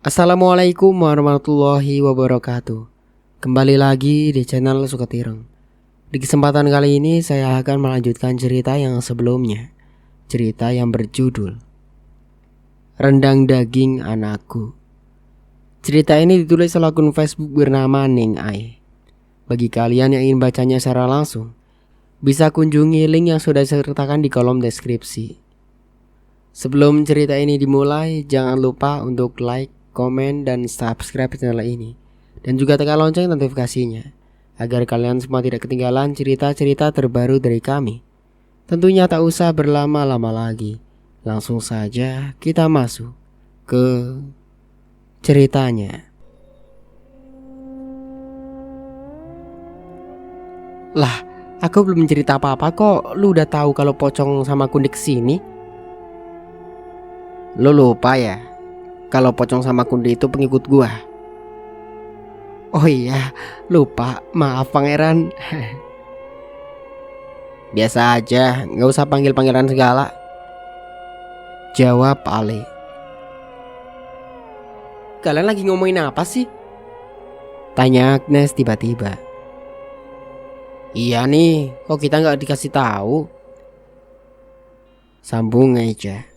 Assalamualaikum warahmatullahi wabarakatuh. Kembali lagi di channel Sukatireng. Di kesempatan kali ini saya akan melanjutkan cerita yang sebelumnya. Cerita yang berjudul Rendang Daging Anakku. Cerita ini ditulis oleh akun Facebook bernama Ning Ai. Bagi kalian yang ingin bacanya secara langsung, bisa kunjungi link yang sudah saya sertakan di kolom deskripsi. Sebelum cerita ini dimulai, jangan lupa untuk like, komen, dan subscribe channel ini, dan juga tekan lonceng notifikasinya agar kalian semua tidak ketinggalan cerita-cerita terbaru dari kami. Tentunya tak usah berlama-lama lagi, langsung saja kita masuk ke ceritanya. Lah, aku belum cerita apa-apa kok. Lu udah tahu kalau Pocong sama Kundi kesini? Lu lupa ya kalau Pocong sama Kundi itu pengikut gua? Oh iya, lupa. Maaf pangeran. Biasa aja, gak usah panggil pangeran segala, jawab Ale. Kalian lagi ngomongin apa sih? Tanya Agnes tiba-tiba. Iya nih, kok kita gak dikasih tahu? Sambung aja.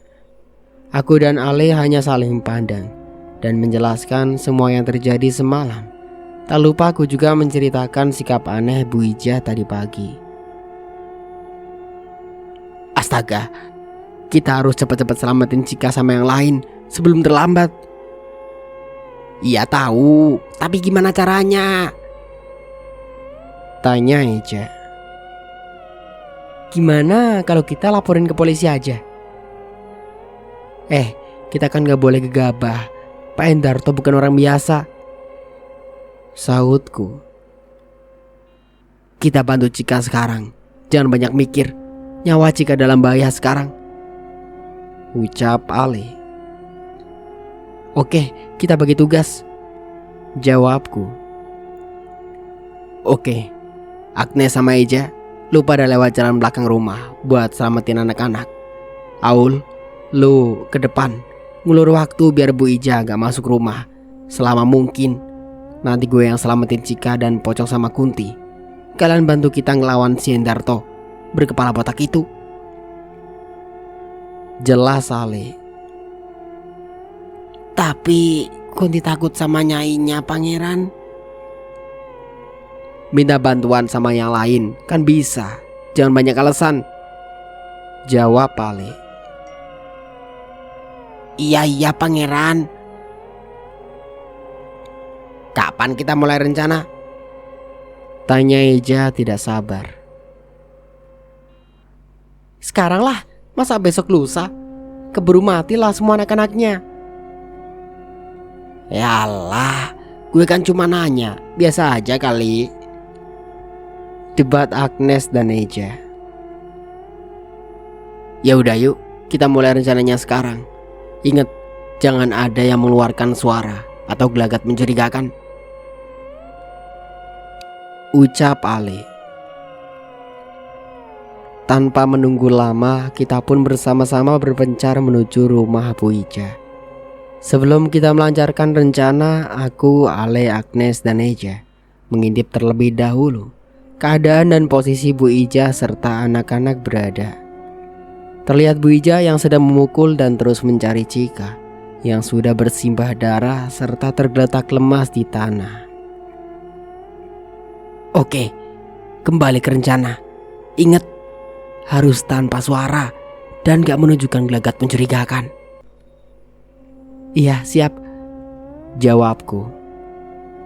Aku dan Ale hanya saling pandang dan menjelaskan semua yang terjadi semalam. Tak lupa aku juga menceritakan sikap aneh Bu Ija tadi pagi. Astaga, kita harus cepat-cepat selamatin Cika sama yang lain sebelum terlambat. Iya tahu, tapi gimana caranya? Tanya Eja. Gimana kalau kita laporin ke polisi aja? Kita kan gak boleh gegabah. Pak Endarto bukan orang biasa, sahutku. Kita bantu Cika sekarang. Jangan banyak mikir. Nyawa Cika dalam bahaya sekarang, ucap Ale. Oke, kita bagi tugas, jawabku. Oke, Agnes sama Eja, lu pada lewat jalan belakang rumah buat selamatin anak-anak. Aul, lu ke depan ngulur waktu biar Bu Ija gak masuk rumah selama mungkin. Nanti gue yang selamatin Cika dan Pocong sama Kunti. Kalian bantu kita ngelawan si Endarto berkepala botak itu, jelas Ale. Tapi Kunti takut sama nyainya pangeran. Minta bantuan sama yang lain kan bisa. Jangan banyak alasan, jawab Ale. Iya pangeran. Kapan kita mulai rencana? Tanya Eja tidak sabar. Sekarang lah, masa besok lusa? Keburu matilah semua anak-anaknya. Yalah, gue kan cuma nanya, biasa aja kali, debat Agnes dan Eja. Ya udah yuk, kita mulai rencananya sekarang. Ingat, jangan ada yang mengeluarkan suara atau gelagat mencurigakan, ucap Ale. Tanpa menunggu lama, kita pun bersama-sama berpencar menuju rumah Bu Ija. Sebelum kita melancarkan rencana, aku, Ale, Agnes, dan Eja mengintip terlebih dahulu keadaan dan posisi Bu Ija serta anak-anak berada. Terlihat Bu Ija yang sedang memukul dan terus mencari Cika yang sudah bersimbah darah serta tergeletak lemas di tanah. Oke, kembali ke rencana. Ingat, harus tanpa suara dan gak menunjukkan gelagat mencurigakan. Iya siap, jawabku.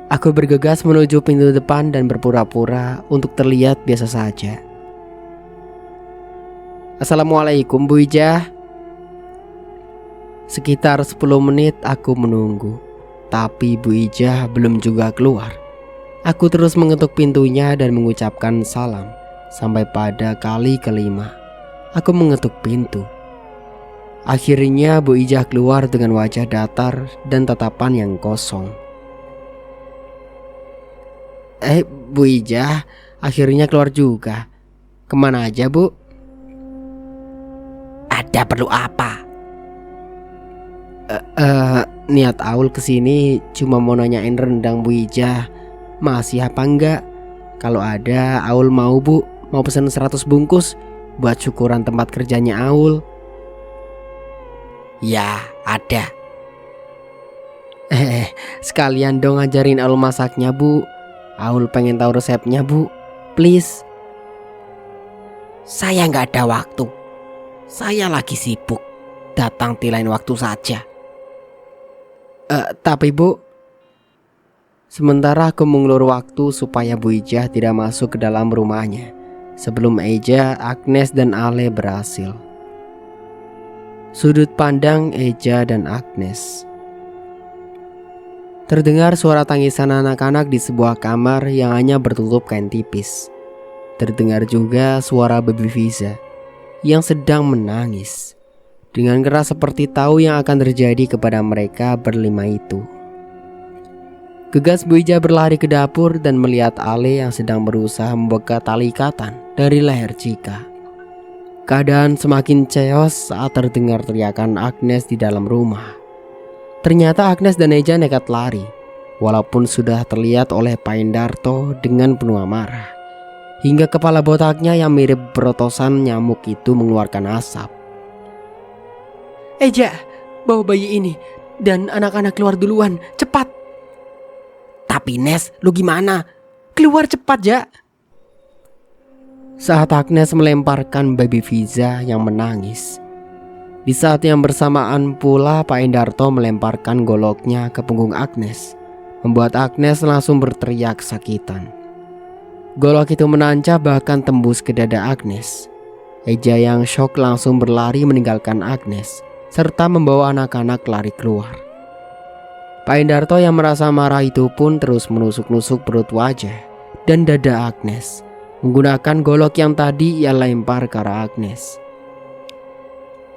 Aku bergegas menuju pintu depan dan berpura-pura untuk terlihat biasa saja. Assalamualaikum Bu Ija. Sekitar 10 menit aku menunggu, tapi Bu Ija belum juga keluar. Aku terus mengetuk pintunya dan mengucapkan salam. Sampai pada kali kelima aku mengetuk pintu. Akhirnya Bu Ija keluar dengan wajah datar dan tatapan yang kosong. Bu Ija akhirnya keluar juga. Kemana aja Bu? Ada perlu apa? Niat Aul kesini cuma mau nanyain rendang Bu Ija masih apa enggak. Kalau ada Aul mau Bu, mau pesen 100 bungkus buat syukuran tempat kerjanya Aul. Ya ada. Sekalian dong ajarin Aul masaknya Bu. Aul pengen tahu resepnya Bu, please. Saya nggak ada waktu. Saya lagi sibuk. Datang di lain waktu saja. Tapi Bu, sementara aku mengulur waktu supaya Bu Ija tidak masuk ke dalam rumahnya sebelum Eja, Agnes, dan Ale berhasil. Sudut pandang Eja dan Agnes. Terdengar suara tangisan anak-anak di sebuah kamar yang hanya bertutup kain tipis. Terdengar juga suara Baby Fiza yang sedang menangis dengan keras seperti tahu yang akan terjadi kepada mereka berlima itu. Gegas Bu Ija berlari ke dapur dan melihat Ale yang sedang berusaha membuka tali ikatan dari leher Cika. Keadaan semakin chaos saat terdengar teriakan Agnes di dalam rumah. Ternyata Agnes dan Eja nekat lari, walaupun sudah terlihat oleh Pak Endarto dengan penuh amarah. Hingga kepala botaknya yang mirip berotosan nyamuk itu mengeluarkan asap. Eja, bawa bayi ini dan anak-anak keluar duluan, cepat. Tapi Nes, lu gimana? Keluar cepat ya. Saat Agnes melemparkan Baby Fiza yang menangis. Di saat yang bersamaan pula Pak Endarto melemparkan goloknya ke punggung Agnes, membuat Agnes langsung berteriak kesakitan. Golok itu menancap bahkan tembus ke dada Agnes. Eja yang shock langsung berlari meninggalkan Agnes serta membawa anak-anak lari keluar. Pak Endarto yang merasa marah itu pun terus menusuk-nusuk perut, wajah, dan dada Agnes menggunakan golok yang tadi ia lempar ke arah Agnes.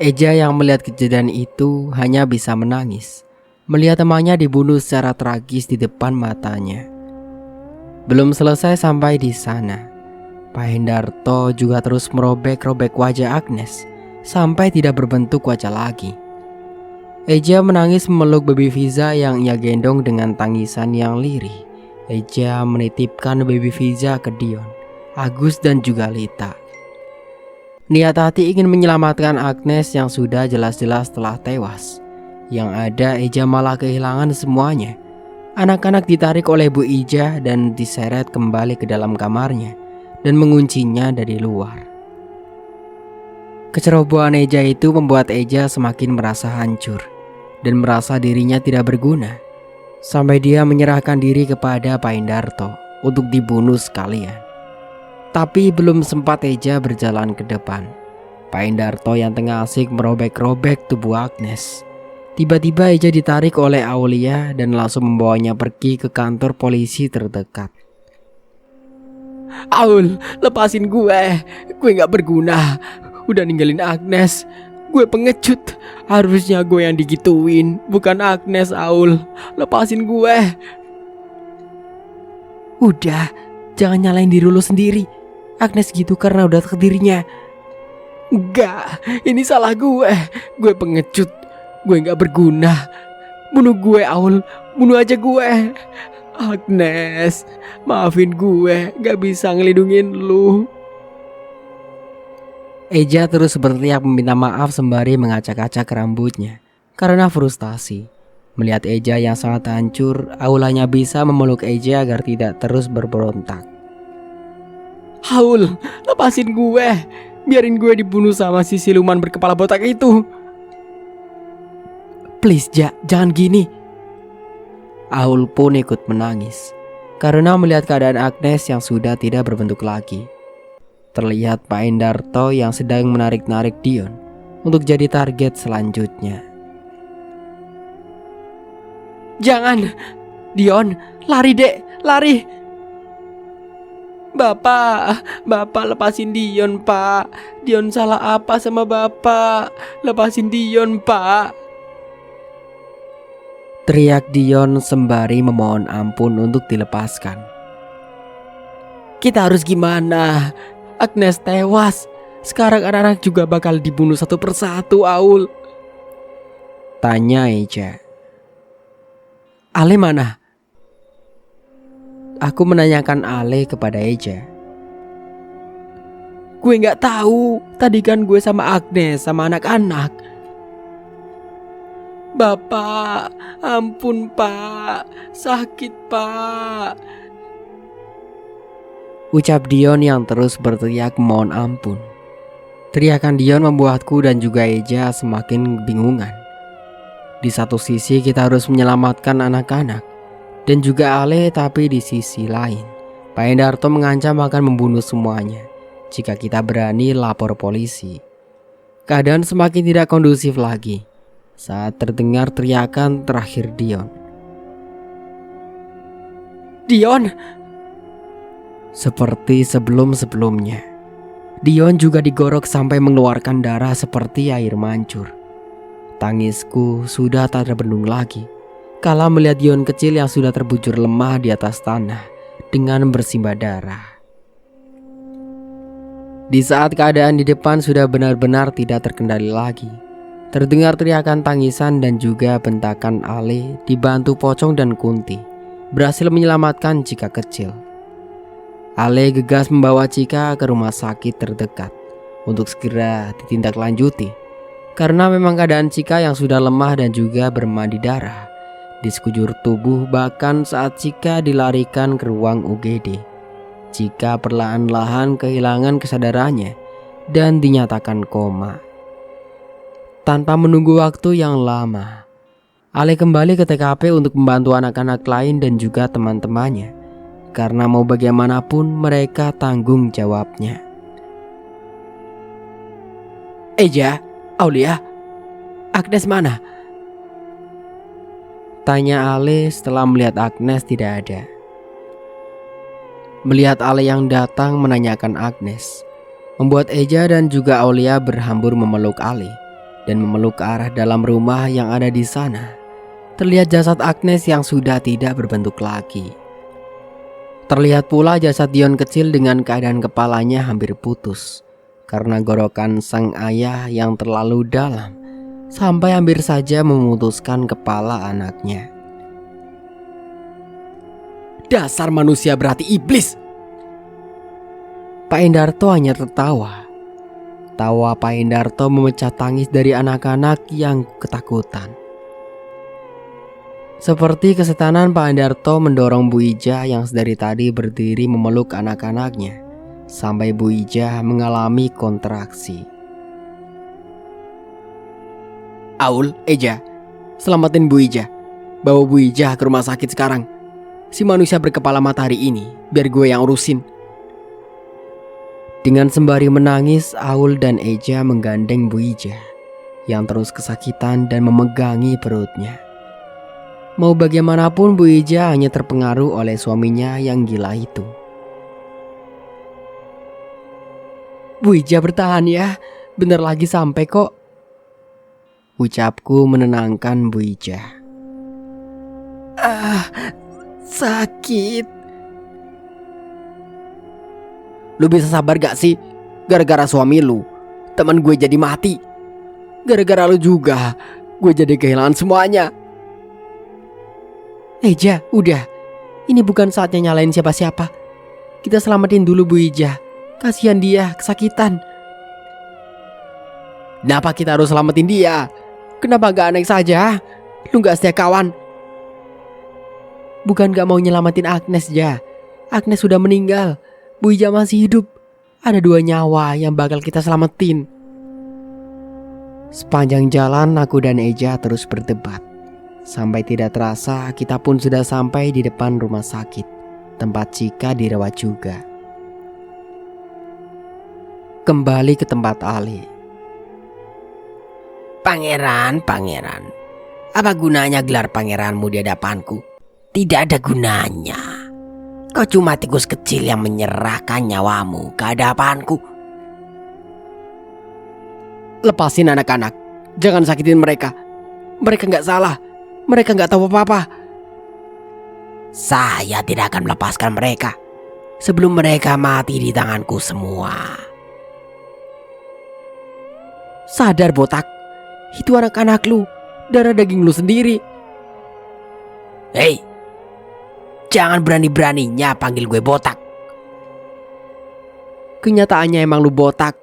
Eja yang melihat kejadian itu hanya bisa menangis melihat temannya dibunuh secara tragis di depan matanya. Belum selesai sampai di sana, Pak Endarto juga terus merobek-robek wajah Agnes sampai tidak berbentuk wajah lagi. Eja menangis memeluk Baby Fiza yang ia gendong dengan tangisan yang lirih. Eja menitipkan Baby Fiza ke Dion, Agus, dan juga Lita. Niat hati ingin menyelamatkan Agnes yang sudah jelas-jelas telah tewas. Yang ada Eja malah kehilangan semuanya. Anak-anak ditarik oleh Bu Ija dan diseret kembali ke dalam kamarnya dan menguncinya dari luar. Kecerobohan Eja itu membuat Eja semakin merasa hancur dan merasa dirinya tidak berguna, sampai dia menyerahkan diri kepada Pak Endarto untuk dibunuh sekalian. Tapi belum sempat Eja berjalan ke depan, Pak Endarto yang tengah asik merobek-robek tubuh Agnes, tiba-tiba Eja ditarik oleh Aulia dan langsung membawanya pergi ke kantor polisi terdekat. Aul, lepasin gue gak berguna. Udah ninggalin Agnes. Gue pengecut. Harusnya gue yang digituin, bukan Agnes. Aul, lepasin gue. Udah, jangan nyalain diri lu sendiri. Agnes gitu karena udah takdirnya. Enggak, ini salah gue. Gue pengecut. Gue gak berguna. Bunuh gue, Aul. Bunuh aja gue. Agnes, maafin gue, gak bisa ngelindungin lu. Eja terus berteriak meminta maaf sembari mengacak-acak rambutnya karena frustasi. Melihat Eja yang sangat hancur, Aulanya bisa memeluk Eja agar tidak terus berberontak. Aul, lepasin gue. Biarin gue dibunuh sama si siluman berkepala botak itu. Please, Ja, jangan gini. Aul pun ikut menangis karena melihat keadaan Agnes yang sudah tidak berbentuk lagi. Terlihat Pak Endarto yang sedang menarik-narik Dion untuk jadi target selanjutnya. Jangan, Dion, lari dek, lari. Bapak lepasin Dion, Pak. Dion salah apa sama Bapak? Lepasin Dion, Pak. Teriak Dion sembari memohon ampun untuk dilepaskan. Kita harus gimana? Agnes tewas. Sekarang anak-anak juga bakal dibunuh satu persatu, Aul. Tanya Eja. Ale mana? Aku menanyakan Ale kepada Eja. Gue gak tahu, tadi kan gue sama Agnes sama anak-anak. Bapak, ampun pak, sakit pak, ucap Dion yang terus berteriak mohon ampun. Teriakan Dion membuatku dan juga Eja semakin kebingungan. Di satu sisi kita harus menyelamatkan anak-anak dan juga Ale, tapi di sisi lain Pak Endarto mengancam akan membunuh semuanya jika kita berani lapor polisi. Keadaan semakin tidak kondusif lagi saat terdengar teriakan terakhir Dion. Dion! Seperti sebelum-sebelumnya, Dion juga digorok sampai mengeluarkan darah seperti air mancur. Tangisku sudah tak terbendung lagi kala melihat Dion kecil yang sudah terbujur lemah di atas tanah dengan bersimbah darah. Di saat keadaan di depan sudah benar-benar tidak terkendali lagi, terdengar teriakan tangisan dan juga bentakan Ale dibantu Pocong dan Kunti berhasil menyelamatkan Cika kecil. Ale gegas membawa Cika ke rumah sakit terdekat untuk segera ditindaklanjuti karena memang keadaan Cika yang sudah lemah dan juga bermandi darah di sekujur tubuh. Bahkan saat Cika dilarikan ke ruang UGD, Cika perlahan-lahan kehilangan kesadarannya dan dinyatakan koma. Tanpa menunggu waktu yang lama, Ale kembali ke TKP untuk membantu anak-anak lain dan juga teman-temannya, karena mau bagaimanapun mereka tanggung jawabnya. Eja, Aulia, Agnes mana? Tanya Ale setelah melihat Agnes tidak ada. Melihat Ale yang datang menanyakan Agnes membuat Eja dan juga Aulia berhambur memeluk Ale dan memeluk ke arah dalam rumah yang ada di sana. Terlihat jasad Agnes yang sudah tidak berbentuk lagi. Terlihat pula jasad Dion kecil dengan keadaan kepalanya hampir putus karena gorokan sang ayah yang terlalu dalam sampai hampir saja memutuskan kepala anaknya. Dasar manusia berarti iblis! Pak Endarto hanya tertawa. Tawa Pak Endarto memecah tangis dari anak-anak yang ketakutan. Seperti kesetanan, Pak Endarto mendorong Bu Ija yang sedari tadi berdiri memeluk anak-anaknya sampai Bu Ija mengalami kontraksi. Aul, Eja, selamatin Bu Ija. Bawa Bu Ija ke rumah sakit sekarang. Si manusia berkepala matahari ini biar gue yang urusin. Dengan sembari menangis, Aul dan Eja menggandeng Bu Ija yang terus kesakitan dan memegangi perutnya. Mau bagaimanapun Bu Ija hanya terpengaruh oleh suaminya yang gila itu. Bu Ija bertahan ya, bentar lagi sampai kok, ucapku menenangkan Bu Ija. Sakit. Lu bisa sabar gak sih? Gara-gara suami lu, teman gue jadi mati. Gara-gara lu juga, gue jadi kehilangan semuanya. Eja, udah. Ini bukan saatnya nyalain siapa-siapa. Kita selamatin dulu Bu Ija. Kasihan dia, kesakitan. Kenapa kita harus selamatin dia? Kenapa gak naik saja? Lu gak setia kawan? Bukan gak mau nyelamatin Agnes ya. Agnes sudah meninggal. Bu Ija masih hidup. Ada 2 nyawa yang bakal kita selamatin. Sepanjang jalan aku dan Eja terus berdebat. Sampai tidak terasa kita pun sudah sampai di depan rumah sakit tempat Cika dirawat juga. Kembali ke tempat Ali. Pangeran, apa gunanya gelar pangeranmu di hadapanku? Tidak ada gunanya. Kau cuma tikus kecil yang menyerahkan nyawamu ke hadapanku. Lepasin anak-anak, jangan sakitin mereka. Mereka gak salah, mereka gak tahu apa-apa. Saya tidak akan melepaskan mereka sebelum mereka mati di tanganku semua. Sadar botak, itu anak-anak lu, darah daging lu sendiri. Hei, jangan berani-beraninya panggil gue botak. Kenyataannya emang lu botak.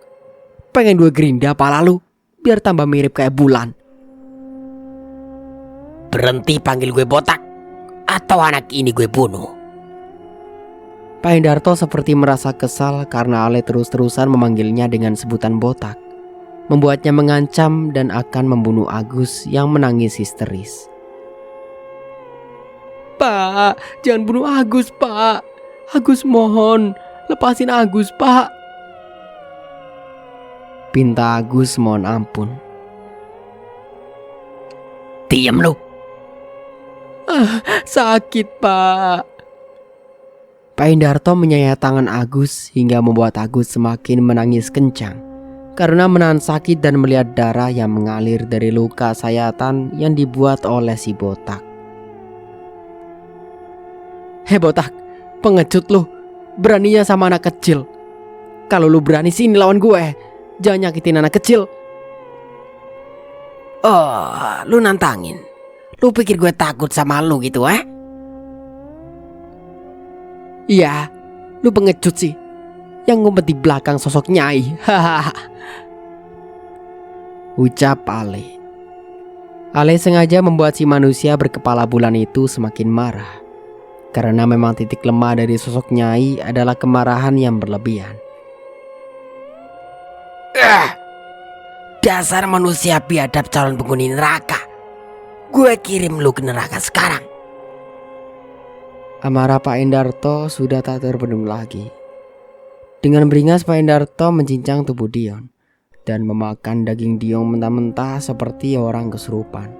Pengen gue gerinda pala lu biar tambah mirip kayak bulan. Berhenti panggil gue botak, atau anak ini gue bunuh. Pak Hendarto seperti merasa kesal karena Ale terus-terusan memanggilnya dengan sebutan botak, membuatnya mengancam dan akan membunuh Agus yang menangis histeris. Pak, jangan bunuh Agus, Pak. Agus mohon, lepasin Agus, Pak. Pinta Agus mohon ampun. Diam lu. Sakit, Pak. Pak Hendarto menyayat tangan Agus hingga membuat Agus semakin menangis kencang karena menahan sakit dan melihat darah yang mengalir dari luka sayatan yang dibuat oleh si botak. Hei botak, pengecut lu. Beraninya sama anak kecil. Kalau lu berani sini lawan gue, jangan nyakitin anak kecil. Oh, lu nantangin. Lu pikir gue takut sama lu gitu, eh? Iya, lu pengecut sih. Yang ngumpet di belakang sosok Nyai. Ucap Ale. Ale sengaja membuat si manusia berkepala bulan itu semakin marah. Karena memang titik lemah dari sosok Nyai adalah kemarahan yang berlebihan. Dasar manusia biadab calon penghuni neraka. Gue kirim lu ke neraka sekarang. Amarah Pak Hendarto sudah tak terbendung lagi. Dengan beringas Pak Hendarto mencincang tubuh Dion dan memakan daging Dion mentah-mentah seperti orang kesurupan.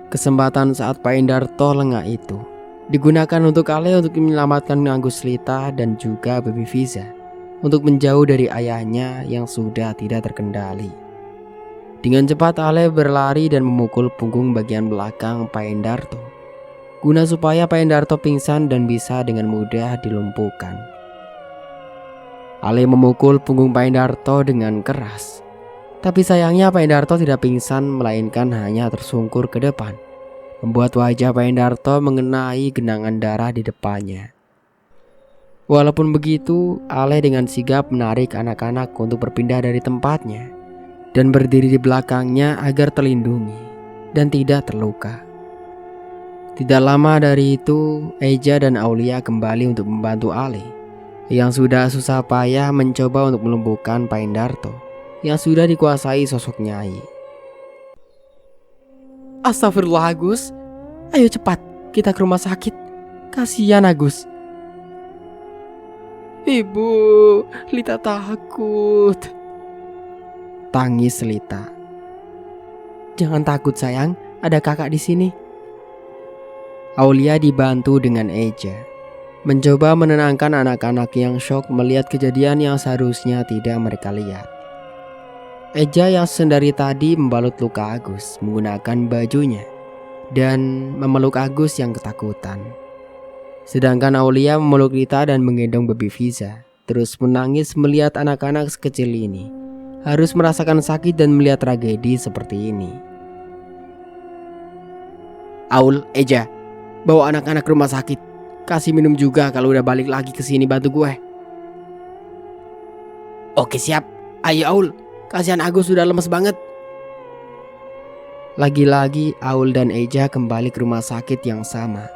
Kesempatan saat Pak Hendarto lengah itu digunakan untuk Ale untuk menyelamatkan Agus Lita dan juga Baby Fiza untuk menjauh dari ayahnya yang sudah tidak terkendali. Dengan cepat Ale berlari dan memukul punggung bagian belakang Pak Hendarto guna supaya Pak Hendarto pingsan dan bisa dengan mudah dilumpuhkan. Ale memukul punggung Pak Hendarto dengan keras. Tapi sayangnya Pak Hendarto tidak pingsan melainkan hanya tersungkur ke depan, membuat wajah Pak Hendarto mengenai genangan darah di depannya. Walaupun begitu, Ale dengan sigap menarik anak-anak untuk berpindah dari tempatnya dan berdiri di belakangnya agar terlindungi dan tidak terluka. Tidak lama dari itu, Eja dan Aulia kembali untuk membantu Ale yang sudah susah payah mencoba untuk melumpuhkan Pak Hendarto yang sudah dikuasai sosok Nyai. Astagfirullah Agus, ayo cepat kita ke rumah sakit. Kasihan Agus. Ibu, Lita takut. Tangis Lita. Jangan takut sayang, ada kakak di sini. Aulia dibantu dengan Eja, mencoba menenangkan anak-anak yang syok melihat kejadian yang seharusnya tidak mereka lihat. Eja yang sendiri tadi membalut luka Agus menggunakan bajunya dan memeluk Agus yang ketakutan. Sedangkan Aulia memeluk Lita dan menggendong Baby Fiza, terus menangis melihat anak-anak sekecil ini harus merasakan sakit dan melihat tragedi seperti ini. Aul, Eja, bawa anak-anak ke rumah sakit. Kasih minum juga kalau udah balik lagi ke sini bantu gue. Oke siap. Ayo Aul, kasihan Agus sudah lemes banget. Lagi-lagi Aul dan Eja kembali ke rumah sakit yang sama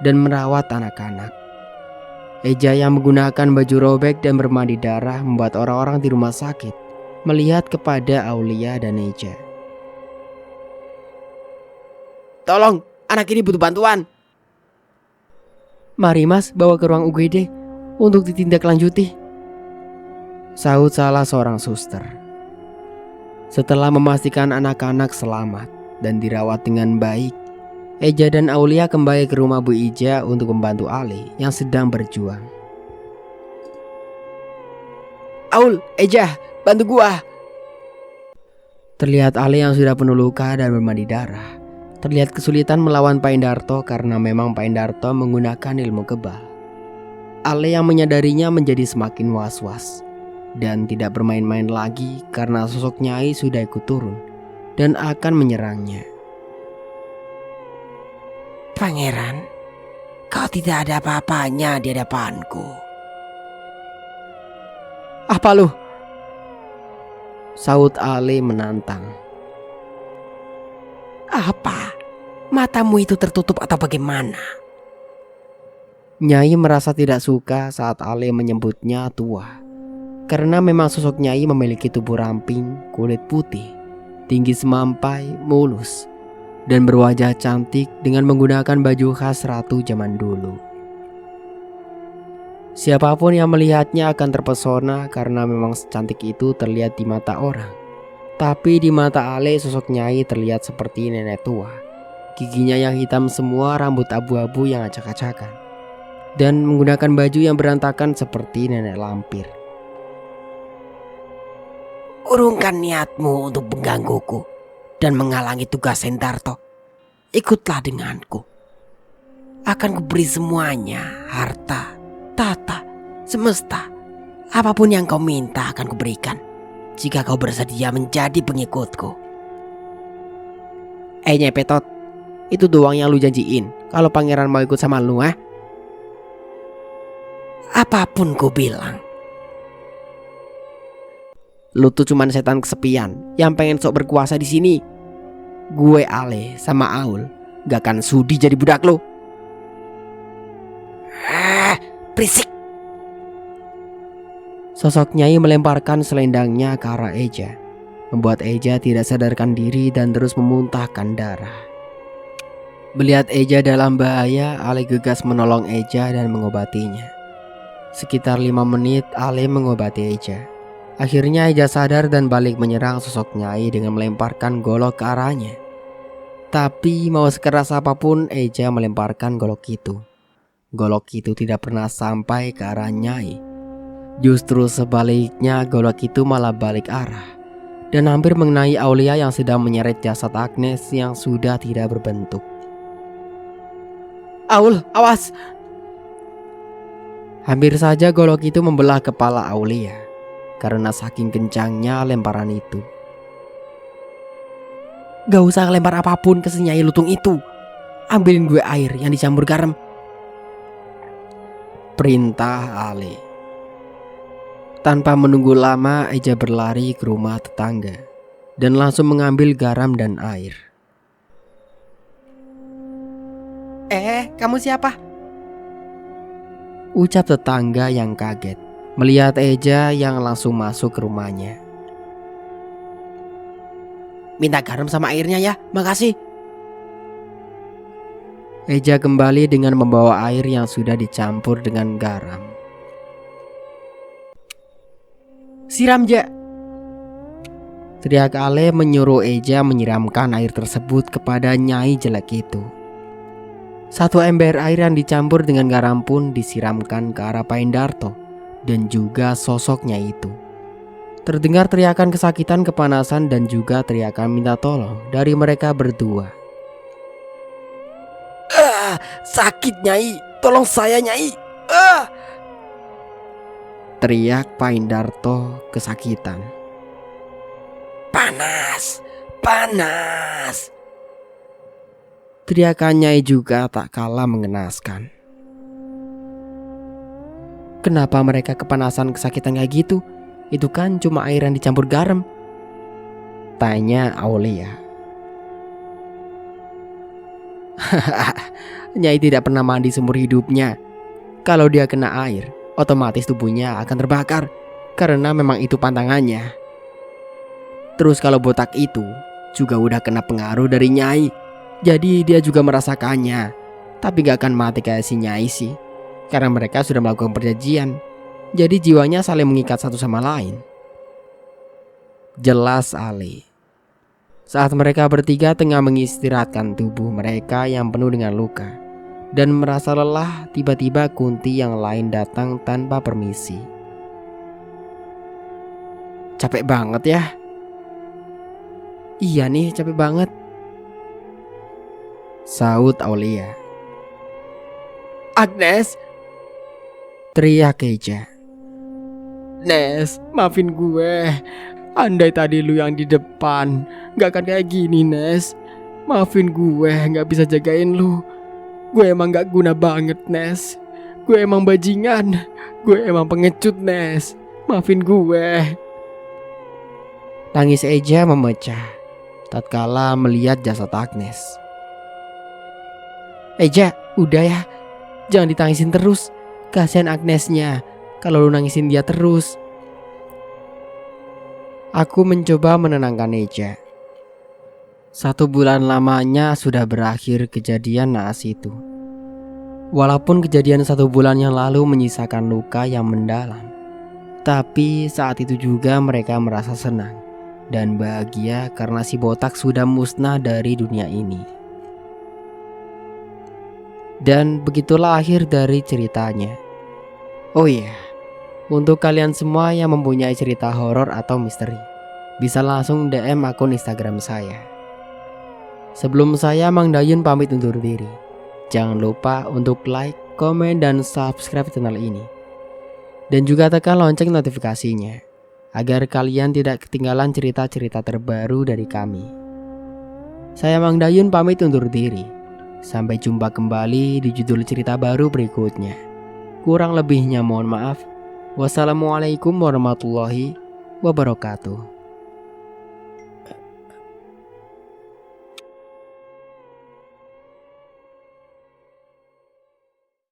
dan merawat anak-anak. Eja yang menggunakan baju robek dan bermandi darah membuat orang-orang di rumah sakit melihat kepada Aulia dan Eja. Tolong, anak ini butuh bantuan. Mari mas, bawa ke ruang UGD untuk ditindaklanjuti, sahut salah seorang suster. Setelah memastikan anak-anak selamat dan dirawat dengan baik, Eja dan Aulia kembali ke rumah Bu Ija untuk membantu Ali yang sedang berjuang. Aul, Eja, bantu gua. Terlihat Ali yang sudah penuh luka dan bermandi darah terlihat kesulitan melawan Pak Hendarto karena memang Pak Hendarto menggunakan ilmu kebal. Ale yang menyadarinya menjadi semakin was-was dan tidak bermain-main lagi karena sosok Nyai sudah ikut turun dan akan menyerangnya. Pangeran, kau tidak ada apa-apanya di hadapanku. Apa lu? Saud Ale menantang. Apa? Matamu itu tertutup atau bagaimana? Nyai merasa tidak suka saat Ale menyebutnya tua. Karena memang sosok Nyai memiliki tubuh ramping, kulit putih, tinggi semampai, mulus, dan berwajah cantik dengan menggunakan baju khas ratu zaman dulu. Siapapun yang melihatnya akan terpesona karena memang secantik itu terlihat di mata orang. Tapi di mata Ale sosok Nyai terlihat seperti nenek tua. Giginya yang hitam semua, rambut abu-abu yang acak-acakan, dan menggunakan baju yang berantakan seperti nenek lampir. Urungkan niatmu untuk menggangguku dan menghalangi tugas Sendarto. Ikutlah denganku. Akan kuberi semuanya, harta, tata, semesta. Apapun yang kau minta akan kuberikan jika kau bersedia menjadi pengikutku. Nyai Petot, itu doang yang lu janjiin kalau pangeran mau ikut sama lu, ah? Apapun ku bilang. Lu tuh cuman setan kesepian yang pengen sok berkuasa di sini. Gue Ale sama Aul gak akan sudi jadi budak lu. Berisik. Sosok Nyai melemparkan selendangnya ke arah Eja, membuat Eja tidak sadarkan diri dan terus memuntahkan darah. Melihat Eja dalam bahaya, Ale gegas menolong Eja dan mengobatinya. Sekitar 5 menit Ale mengobati Eja. Akhirnya Eja sadar dan balik menyerang sosok Nyai dengan melemparkan golok ke arahnya. Tapi mau sekeras apapun Eja melemparkan golok itu, golok itu tidak pernah sampai ke arah Nyai. Justru sebaliknya, golok itu malah balik arah dan hampir mengenai Aulia yang sedang menyeret jasad Agnes yang sudah tidak berbentuk. Aul, awas! Hampir saja golok itu membelah kepala Aulia karena saking kencangnya lemparan itu. Gak usah lempar apapun ke si Nyai lutung itu. Ambilin gue air yang dicampur garam, perintah Ale. Tanpa menunggu lama, Eja berlari ke rumah tetangga dan langsung mengambil garam dan air. Kamu siapa? Ucap tetangga yang kaget melihat Eja yang langsung masuk ke rumahnya. Minta garam sama airnya ya, makasih. Eja kembali dengan membawa air yang sudah dicampur dengan garam. Siram, Ja! Teriak Ale menyuruh Eja menyiramkan air tersebut kepada Nyai jelek itu. 1 ember air yang dicampur dengan garam pun disiramkan ke arah Paindarto dan juga sosoknya itu. Terdengar teriakan kesakitan, kepanasan, dan juga teriakan minta tolong dari mereka berdua. Sakit Nyai, tolong saya Nyai. Teriak Paindarto kesakitan. Panas, panas. Teriakannya juga tak kalah mengenaskan. Kenapa mereka kepanasan kesakitan kayak gitu? Itu kan cuma air yang dicampur garam, tanya Aulia. Nyai tidak pernah mandi seumur hidupnya. Kalau dia kena air, otomatis tubuhnya akan terbakar karena memang itu pantangannya. Terus kalau botak itu juga udah kena pengaruh dari Nyai, jadi dia juga merasakannya. Tapi gak akan mati kayak si Nyai sih, karena mereka sudah melakukan perjanjian. Jadi jiwanya saling mengikat satu sama lain, jelas Ale. Saat mereka bertiga tengah mengistirahatkan tubuh mereka yang penuh dengan luka dan merasa lelah, tiba-tiba Kunti yang lain datang tanpa permisi. Capek banget ya? Iya nih, capek banget, saut Aulia. Agnes, teriak Eja. Nes, maafin gue. Andai tadi lu yang di depan, gak akan kayak gini, Nes. Maafin gue, gak bisa jagain lu. Gue emang gak guna banget, Nes. Gue emang bajingan. Gue emang pengecut, Nes. Maafin gue. Tangis Eja memecah tatkala melihat jasad Agnes. Eja, udah ya. Jangan ditangisin terus. Kasihan Agnesnya kalau lu nangisin dia terus. Aku mencoba menenangkan Eja. 1 bulan lamanya sudah berakhir kejadian naas itu. Walaupun kejadian 1 bulan yang lalu menyisakan luka yang mendalam, tapi saat itu juga mereka merasa senang dan bahagia karena si botak sudah musnah dari dunia ini. Dan begitulah akhir dari ceritanya. Oh iya, untuk kalian semua yang mempunyai cerita horor atau misteri, bisa langsung DM akun Instagram saya. Sebelum saya Mang Dayun pamit undur diri, jangan lupa untuk like, komen, dan subscribe channel ini. Dan juga tekan lonceng notifikasinya, agar kalian tidak ketinggalan cerita-cerita terbaru dari kami. Saya Mang Dayun pamit undur diri. Sampai jumpa kembali di judul cerita baru berikutnya. Kurang lebihnya mohon maaf. Wassalamualaikum warahmatullahi wabarakatuh.